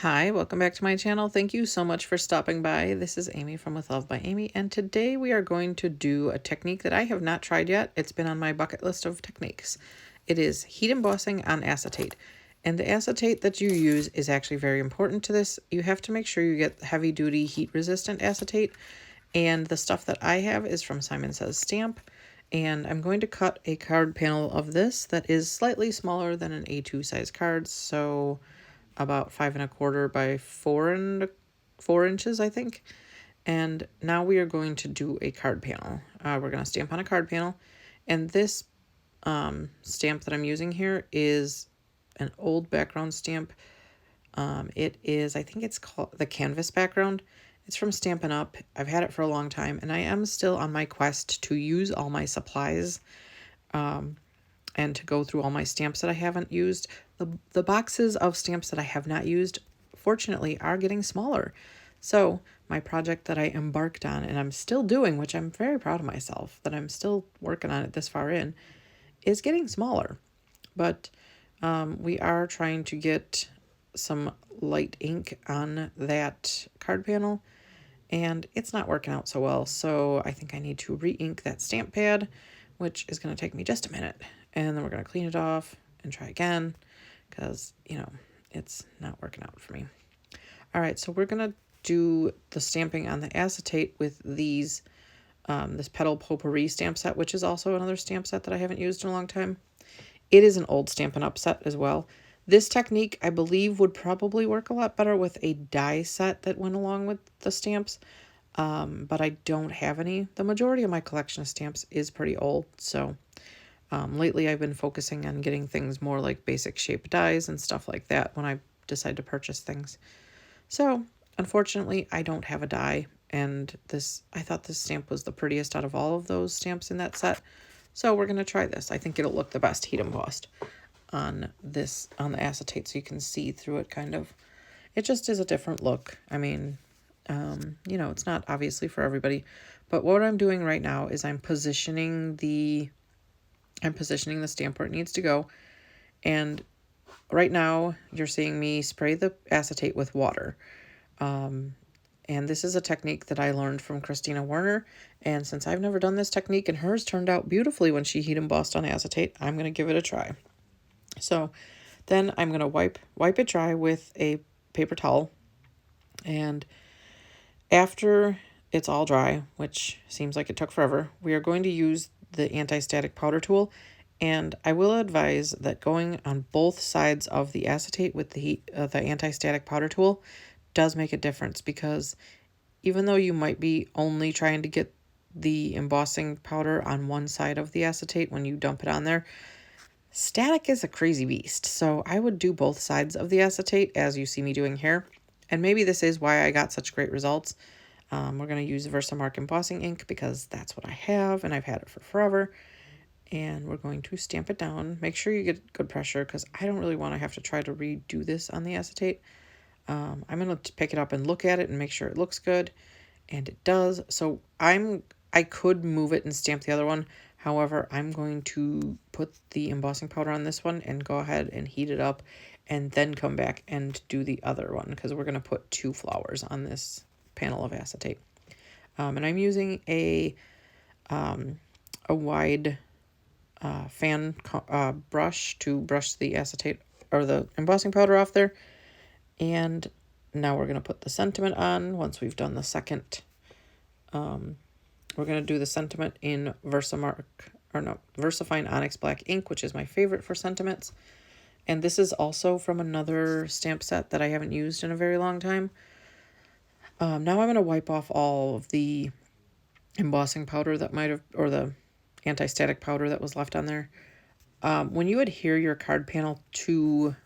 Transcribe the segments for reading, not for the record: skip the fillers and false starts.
Hi, welcome back to my channel. Thank you so much for stopping by. This is Amy from With Love by Amy, and today we are going to do a technique that I have not tried yet. It's been on my bucket list of techniques. It is heat embossing on acetate. And the acetate that you use is actually very important to this. You have to make sure you get heavy duty heat resistant acetate. And the stuff that I have is from Simon Says Stamp. And I'm going to cut a card panel of this that is slightly smaller than an A2 size card. So about 5 1/4 by 4 inches, I think. And now we are going to do a card panel. We're going to stamp on a card panel. And this stamp that I'm using here is an old background stamp. It is, I think it's called the canvas background. It's from Stampin' Up. I've had it for a long time, and I am still on my quest to use all my supplies and to go through all my stamps that I haven't used. The boxes of stamps that I have not used, fortunately, are getting smaller. So my project that I embarked on, and I'm still doing, which I'm very proud of myself, that I'm still working on it this far in, is getting smaller. But we are trying to get some light ink on that card panel, and it's not working out so well. So I think I need to re-ink that stamp pad, which is going to take me just a minute. And then we're going to clean it off and try again because, you know, it's not working out for me. All right, so we're going to do the stamping on the acetate with these, this Petal Potpourri stamp set, which is also another stamp set that I haven't used in a long time. It is an old Stampin' Up set as well. This technique, I believe, would probably work a lot better with a die set that went along with the stamps, but I don't have any. The majority of my collection of stamps is pretty old, so lately I've been focusing on getting things more like basic shape dies and stuff like that when I decide to purchase things. So, unfortunately, I don't have a die, and I thought this stamp was the prettiest out of all of those stamps in that set. So we're going to try this. I think it'll look the best heat embossed on the acetate, so you can see through it kind of. It just is a different look. I mean, you know, it's not obviously for everybody, but what I'm doing right now is I'm positioning the stamp where it needs to go. And right now you're seeing me spray the acetate with water. And this is a technique that I learned from Christina Werner. And since I've never done this technique and hers turned out beautifully when she heat embossed on acetate, I'm going to give it a try. So then I'm going to wipe it dry with a paper towel. And after it's all dry, which seems like it took forever, we are going to use the anti-static powder tool. And I will advise that going on both sides of the acetate with the anti-static powder tool does make a difference, because even though you might be only trying to get the embossing powder on one side of the acetate when you dump it on there, static is a crazy beast. So I would do both sides of the acetate as you see me doing here. And maybe this is why I got such great results. We're going to use Versamark embossing ink because that's what I have and I've had it for forever. And we're going to stamp it down. Make sure you get good pressure because I don't really want to have to try to redo this on the acetate. I'm going to pick it up and look at it and make sure it looks good. And it does. So I could move it and stamp the other one. However, I'm going to put the embossing powder on this one and go ahead and heat it up and then come back and do the other one because we're going to put 2 flowers on this panel of acetate. And I'm using a wide fan brush to brush the acetate or the embossing powder off there. And now we're going to put the sentiment on once we've done the second. We're going to do the sentiment in VersaFine Onyx Black ink, which is my favorite for sentiments. And this is also from another stamp set that I haven't used in a very long time. Now I'm going to wipe off all of the embossing powder that might have, or the anti-static powder that was left on there. When you adhere your card panel to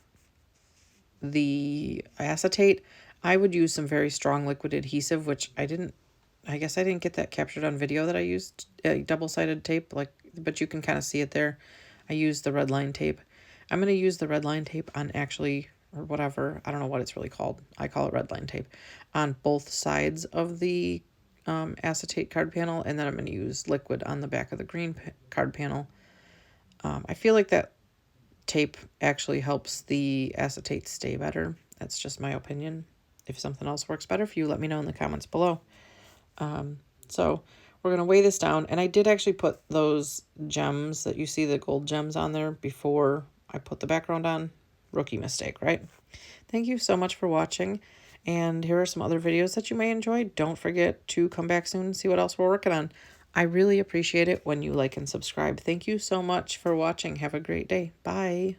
the acetate, I would use some very strong liquid adhesive, which I guess I didn't get that captured on video that I used double-sided tape, but you can kind of see it there. I used the red line tape. I'm going to use the red line tape on or whatever, I don't know what it's really called. I call it red line tape on both sides of the acetate card panel, and then I'm going to use liquid on the back of the green card panel. I feel like that tape actually helps the acetate stay better. That's just my opinion. If something else works better for you, let me know in the comments below. So we're going to weigh this down. And I did actually put those gems that you see, the gold gems on there before I put the background on. Rookie mistake, right? Thank you so much for watching. And here are some other videos that you may enjoy. Don't forget to come back soon and see what else we're working on. I really appreciate it when you like and subscribe. Thank you so much for watching. Have a great day. Bye.